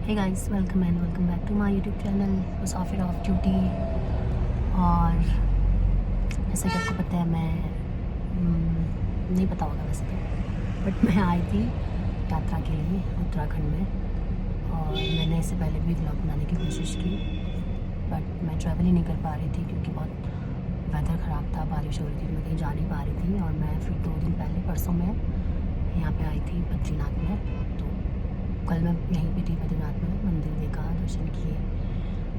Hey guys, welcome back to my YouTube channel Musafir of duty. और जैसे कि आपको पता है, मैं नहीं पता होगा वैसे तो, बट मैं आई थी यात्रा के लिए उत्तराखंड में। और मैंने इससे पहले भी व्लॉग बनाने की कोशिश की, बट मैं ट्रैवल ही नहीं कर पा रही थी क्योंकि बहुत वेदर ख़राब था, बारिश हो रही थी, मैं कहीं जा नहीं पा रही थी। और मैं फिर 2 दिन पहले परसों में यहाँ पे आई थी बद्रीनाथ में। तो कल मैं यहीं पे थी बद्रीनाथ में, मंदिर देखा, दर्शन किए,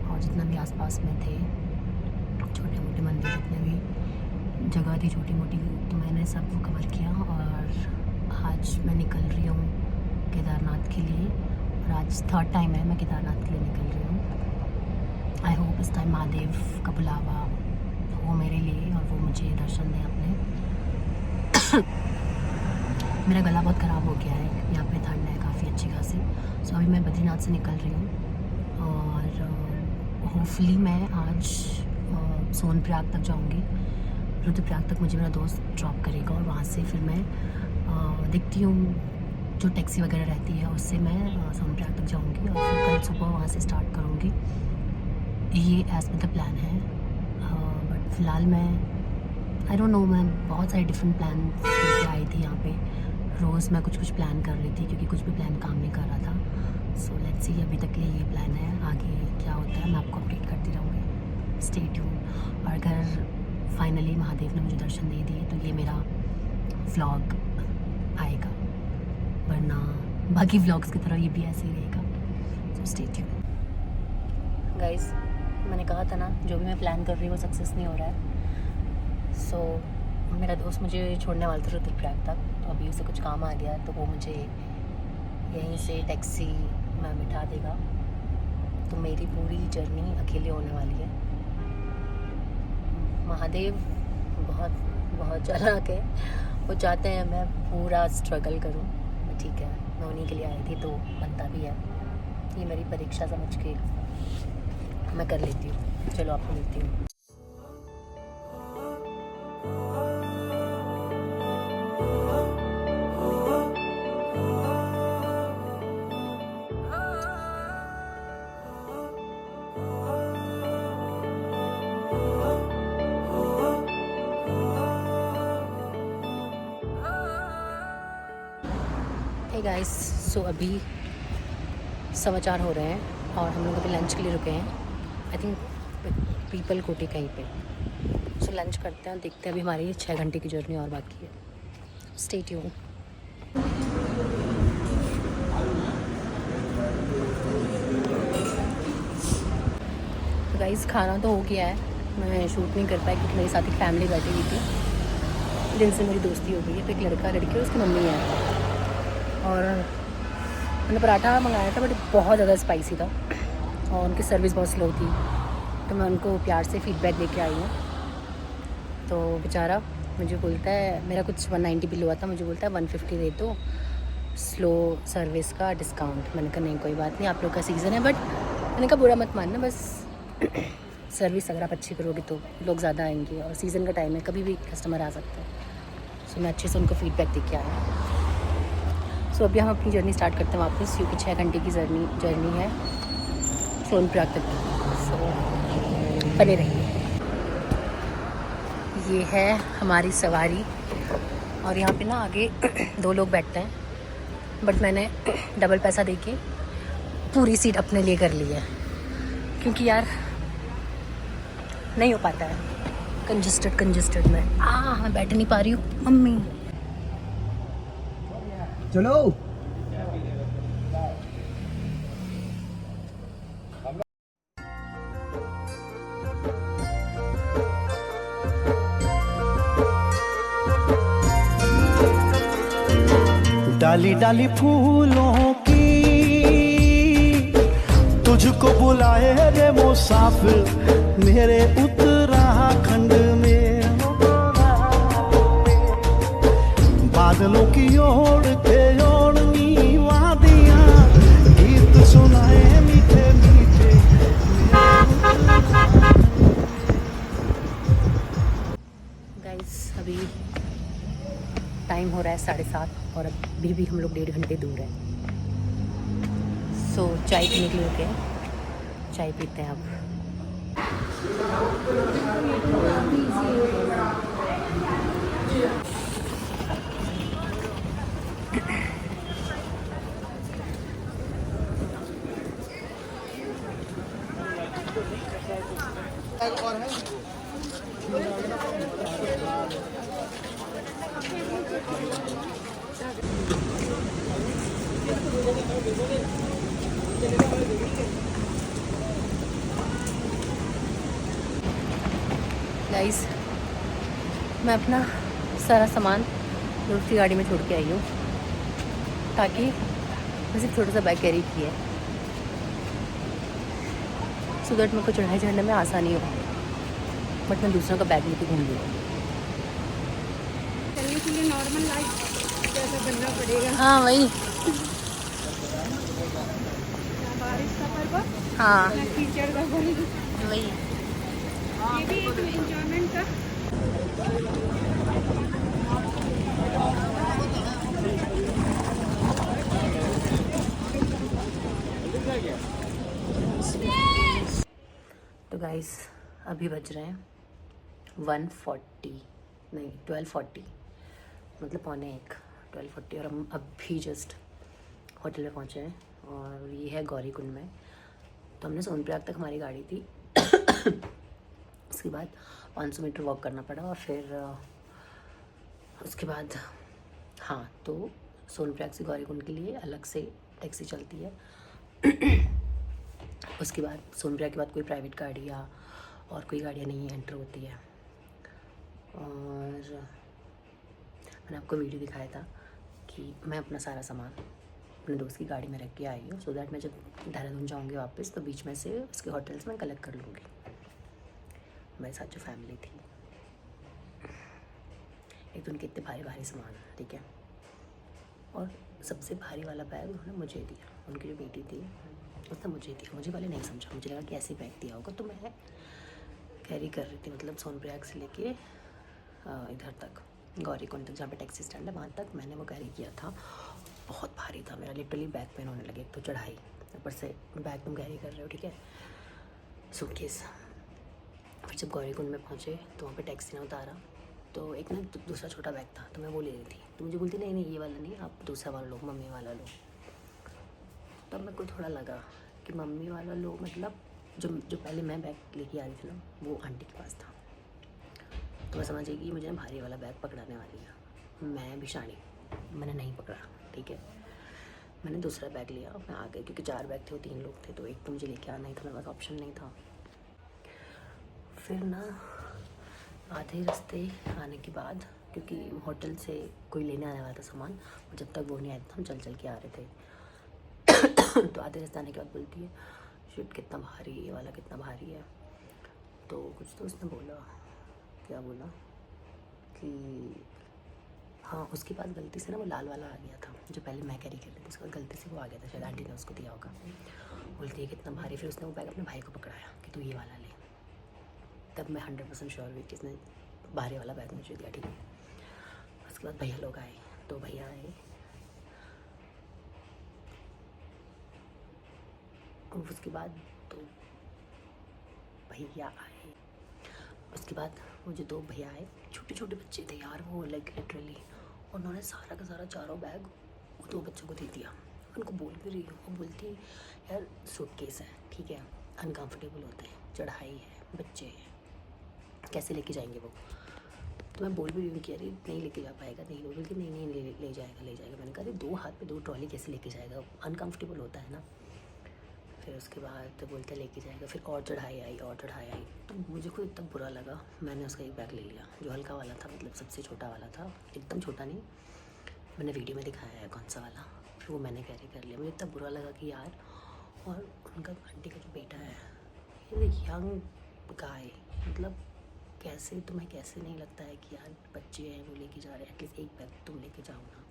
और जितना भी आसपास में थे छोटे मोटे मंदिर, जितने भी जगह थी छोटी मोटी, तो मैंने सब वो कवर किया। और आज मैं निकल रही हूँ केदारनाथ के लिए, और आज 3rd टाइम है मैं केदारनाथ के लिए निकल रही हूँ। आई होप इस टाइम महादेव का बुलावा हो मेरे लिए और वो मुझे दर्शन दें अपने। मेरा गला बहुत ख़राब हो गया है, यहाँ पे ठंड है काफ़ी अच्छी खासी। सो अभी मैं बद्रीनाथ से निकल रही हूँ और होपफुली मैं आज सोनप्रयाग तक जाऊँगी। रुद्रप्रयाग तक मुझे मेरा दोस्त ड्रॉप करेगा और वहाँ से फिर मैं देखती हूँ जो टैक्सी वगैरह रहती है उससे मैं सोनप्रयाग तक जाऊँगी और फिर कल सुबह वहाँ से स्टार्ट करूँगी। ये एज़ पर द प्लान है। बट फ़िलहाल मैं आई डोंट नो, मैं बहुत सारे डिफरेंट प्लान लेके आई थी यहाँ पे। रोज़ मैं कुछ प्लान कर रही थी क्योंकि कुछ भी प्लान काम नहीं कर रहा था। सो लेट्स सी, अभी तक के लिए ये प्लान है, आगे क्या होता है मैं आपको अपडेट करती रहूँगी। Stay tune. और अगर फाइनली महादेव ने मुझे दर्शन दे दिए तो ये मेरा व्लॉग आएगा, वरना बाकी व्लॉग्स की तरह ये भी ऐसे ही रहेगा। So stay tune guys. मैंने कहा था ना, जो भी मैं प्लान कर रही हूँ वो सक्सेस नहीं हो रहा है। सो मेरा दोस्त मुझे छोड़ने वाला था रुद्रप्रयाग तक, तो अभी उसे कुछ काम आ गया तो वो मुझे यहीं से टैक्सी में बिठा देगा। तो मेरी पूरी जर्नी अकेले होने वाली है। महादेव बहुत बहुत चालाक है, वो चाहते हैं मैं पूरा स्ट्रगल करूं। ठीक है, मैं उन्हीं के लिए आई थी तो बनता भी है, ये मेरी परीक्षा समझ के मैं कर लेती हूँ। चलो आपको मिलती हूँ। हे गाइस, सो अभी समाचार हो रहे हैं और हम लोग अभी लंच के लिए रुके हैं। आई थिंक पीपल कोटी कहीं पे। सो लंच करते हैं, देखते हैं। अभी हमारी 6 घंटे की जर्नी और बाकी है। Stay tune. तो गाइस, खाना तो हो गया है, मैं शूट नहीं कर पाई क्योंकि मेरे साथ एक फैमिली बैठी हुई थी जिनसे मेरी दोस्ती हो गई है। तो एक लड़का लड़की और उसकी मम्मी है, और मैंने पराठा मंगाया था बट बहुत ज़्यादा स्पाइसी था और उनकी सर्विस बहुत स्लो थी। तो मैं उनको प्यार से फ़ीडबैक देके आई हूँ। तो बेचारा मुझे बोलता है, मेरा कुछ 190 बिल हुआ था, मुझे बोलता है 150 दे दो स्लो सर्विस का डिस्काउंट। मैंने कहा नहीं, कोई बात नहीं, आप लोग का सीज़न है। बट मैंने कहा बुरा मत मानना, बस सर्विस अगर आप अच्छी करोगे तो लोग ज़्यादा आएंगे, और सीज़न का टाइम है, कभी भी कस्टमर आ सकता है। सो मैं अच्छे से उनको फ़ीडबैक दे के आया। सो अभी हम अपनी जर्नी स्टार्ट करते हैं वापस, क्योंकि 6 घंटे की जर्नी है सोनप्रयाग तक की। सो बने रहिए। ये है हमारी सवारी, और यहाँ पे ना आगे 2 लोग बैठते हैं, बट मैंने डबल पैसा देके पूरी सीट अपने लिए कर ली है क्योंकि यार नहीं हो पाता है, कंजस्टेड में मैं बैठ नहीं पा रही हूँ। मम्मी चलो। डाली डाली फूलों की तुझको बुलाए रे मुसाफिर मेरे उत्तराखंड में। बादलों की ओर थे ओढ़नी वादियां, गीत सुनाए मीठे मीठे। गाइस, अभी टाइम हो रहा है 7:30 और अभी भी हम लोग 1.5 घंटे दूर हैं। सो चाय पीने के लिए रुके हैं, चाय पीते हैं अब। गाइस, मैं अपना सारा सामान दूसरी गाड़ी में छोड़ के आई हूँ, ताकि मैं सिर्फ छोटा सा बैग कैरी किया है, सो दैट मेरे को चढ़ाई चढ़ने में आसानी हो। बट मैं दूसरों का बैग लेके घूम रही हूँ। चलने के लिए नॉर्मल लाइफ जैसा बनना पड़ेगा। हाँ वही, ना बारिश का पर्व, हाँ ना कीचड़ का पर्व, वही। ये भी एक एंजॉयमेंट का। तो गाइस, अभी बज रहे हैं 1:40, नहीं 12:40, मतलब 12:45, 12:40, और हम अभी जस्ट होटल में पहुँचे हैं। और ये है गौरी कुंड में। तो हमने सोनप्रयाग तक हमारी गाड़ी थी। उसके बाद 500 मीटर वॉक करना पड़ा, और फिर उसके बाद हाँ, तो सोनप्रयाग से गौरी कुंड के लिए अलग से टैक्सी चलती है। उसके बाद सोनप्रयाग के बाद कोई प्राइवेट गाड़ी या और कोई गाड़ियाँ नहीं एंटर होती है। और मैंने आपको वीडियो दिखाया था कि मैं अपना सारा सामान अपने दोस्त की गाड़ी में रख के आई हूँ, सो दैट मैं जब देहरादून जाऊँगी वापस तो बीच में से उसके होटल्स में कलेक्ट कर लूँगी। मेरे साथ जो फैमिली थी, एक तो उनके इतने भारी भारी सामान, ठीक है, और सबसे भारी वाला बैग उन्होंने मुझे दिया। उनकी जो बेटी थी उसने मुझे दिया, मुझे पहले नहीं समझा, मुझे लगा कि ऐसे बैग दिया होगा, तो मैं कैरी कर रही थी, मतलब सोनप्रयाग से लेके इधर तक गौरी कुंड तक, जहाँ पे टैक्सी स्टैंड है वहाँ तक मैंने वो कैरी किया था। बहुत भारी था, मेरा लिटरली बैक पेन होने लगे। तो चढ़ाई, ऊपर से बैग तुम कैरी कर रहे हो, ठीक है, सूटकेस। फिर जब गौरी कुंड में पहुँचे तो वहाँ पे टैक्सी ने उतारा, तो एक ना दूसरा छोटा बैग था, तो मैं वो ले रही थी, तो मुझे बोलती नहीं ये वाला नहीं, आप दूसरा वाला लो, मम्मी वाला लो। तब मेरे को थोड़ा लगा कि मम्मी वाला लो, मतलब जो पहले मैं बैग लेके आ रही थी ना, वो आंटी के पास था, तो मैं समझ गई कि मुझे ना भारी वाला बैग पकड़ाने वाली है। मैं भी शानी, मैंने नहीं पकड़ा, ठीक है, मैंने दूसरा बैग लिया, मैं आ गई, क्योंकि 4 बैग थे, वो 3 लोग थे, तो एक तो मुझे लेके आना ही था, मेरे पास ऑप्शन नहीं था। फिर ना आधे रास्ते आने के बाद, क्योंकि होटल से कोई लेने आने वाला था सामान, जब तक वो नहीं आया था हम चल चल के आ रहे थे। तो आधे रास्ते आने के बाद बोलती है, शिट कितना भारी है, ये वाला कितना भारी है। तो कुछ तो उसने बोला, क्या बोला कि हाँ, उसके बाद गलती से ना वो लाल वाला आ गया था, जो पहले मैं कैरी कर रही थी, उसके बाद गलती से वो आ गया था, शायद आंटी ने उसको दिया होगा। बोलती है कितना भारी, फिर उसने वो बैग अपने भाई को पकड़ाया कि तू ये वाला ले। तब मैं 100% श्योर हुई कि इसने भारी वाला बैग मुझे दिया, ठीक है। उसके बाद भैया लोग आए, तो भैया आए, उसके बाद तो भैया आए, उसके बाद वो जो 2 भैया आए, छोटे छोटे बच्चे थे यार वो, लाइक लिटरली, उन्होंने सारा का सारा चारों बैग वो 2 बच्चों को दे दिया। उनको बोल भी रही हूँ, वो बोलती यार सूटकेस है, ठीक है, अनकम्फर्टेबल होते हैं, चढ़ाई है, बच्चे हैं, कैसे लेके जाएंगे वो। तो मैं बोल भी रही हूँ कि अरे नहीं लेके जा पाएगा, नहीं, वो बोलती नहीं ले जाएगा। मैंने कहा अरे 2 हाथ पे 2 ट्रॉली कैसे लेके जाएगा, अनकम्फर्टेबल होता है ना। फिर उसके बाद तो बोलते लेके जाएगा, फिर और चढ़ाई आई, तो मुझे खुद इतना बुरा लगा। मैंने उसका एक बैग ले लिया जो हल्का वाला था, मतलब सबसे छोटा वाला था, एकदम छोटा नहीं, मैंने वीडियो में दिखाया है कौन सा वाला, फिर वो मैंने कैरी कर लिया। मुझे इतना बुरा लगा कि यार, और उनका आंटी का जो बेटा है, यंग गाय, मतलब कैसे तुम्हें कैसे नहीं लगता है कि यार बच्चे हैं वो लेके जा रहे हैं, एटलीस्ट एक बैग तुम लेके जाओ ना।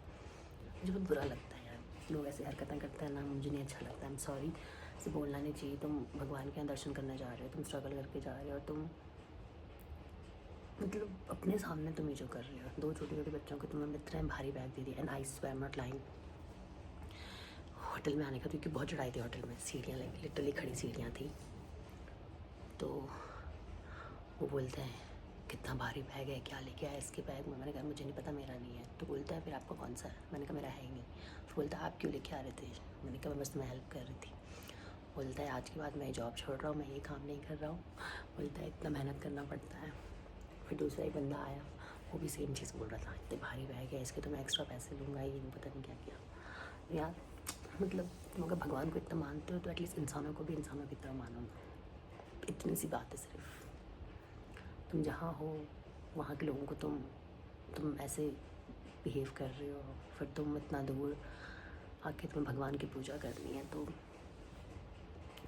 मुझे बहुत बुरा लगता है यार, लोग ऐसे हरकतें करते हैं ना, मुझे नहीं अच्छा लगता। आई एम सॉरी, से बोलना नहीं चाहिए। तुम भगवान के यहाँ दर्शन करने जा रहे हो, तुम स्ट्रगल करके जा रहे हो, तुम मतलब अपने सामने तुम ये जो कर रहे हो, 2 छोटे छोटे बच्चों को तुम्हें इतना भारी बैग दे दिया। And I swear not lying, hotel में आने का, क्योंकि बहुत चढ़ाई थी होटल में, सीढ़ियाँ लगी, लिटरली खड़ी सीढ़ियाँ थी। तो वो बोलते हैं कितना भारी बैग है, क्या लेके आया इसके बैग में। मैंने कहा मुझे नहीं पता, मेरा नहीं है। तो बोलता है फिर आपका कौन सा है। मैंने कहा मेरा है ही नहीं। तो बोलता है आप क्यों लेके आ रहे थे। मैंने कहा बस मैं हेल्प कर रही थी। बोलता है आज के बाद मैं जॉब छोड़ रहा हूँ, मैं ये काम नहीं कर रहा हूँ। बोलता है इतना मेहनत करना पड़ता है। फिर दूसरा ही बंदा आया, वो भी सेम चीज़ बोल रहा था, इतने भारी बैग है इसके तो मैं एक्स्ट्रा पैसे लूँगा, ये नहीं पता नहीं क्या किया। यार मतलब तुम अगर भगवान को इतना मानते हो तो एटलीस्ट इंसानों को भी इंसानों की तरह मानो ना। इतनी सी बात है सिर्फ। तुम जहाँ हो वहाँ के लोगों को तुम ऐसे बिहेव कर रहे हो, फिर तुम इतना दूर आके तुम्हें भगवान की पूजा करनी है, तो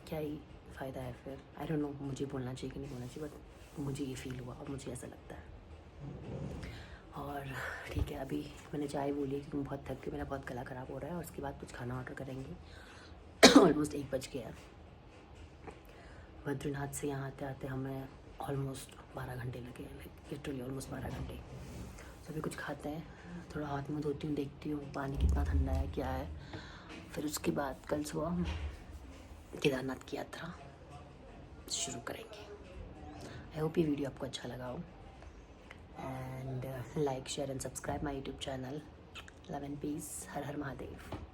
क्या ही फ़ायदा है फिर। आई डोंट नो मुझे बोलना चाहिए कि नहीं बोलना चाहिए, बट मुझे ये फ़ील हुआ और मुझे ऐसा लगता है। और ठीक है, अभी मैंने चाय बोली क्योंकि मैं बहुत थक गई, मेरा बहुत गला ख़राब हो रहा है। और उसके बाद कुछ खाना ऑर्डर करेंगे। ऑलमोस्ट 1 बज गया। बद्रीनाथ से यहाँ आते आते हमें ऑलमोस्ट 12 घंटे लगे, लाइक लिटरली ऑलमोस्ट 12 घंटे। तो अभी कुछ खाते हैं, थोड़ा हाथ मुँह धोती हूँ, देखती हूँ पानी कितना ठंडा है, क्या है। फिर उसके बाद कल सुबह केदारनाथ की यात्रा शुरू करेंगे। आई होप ये वीडियो आपको अच्छा लगा हो। And like share and subscribe my YouTube channel. Love and peace. हर हर महादेव।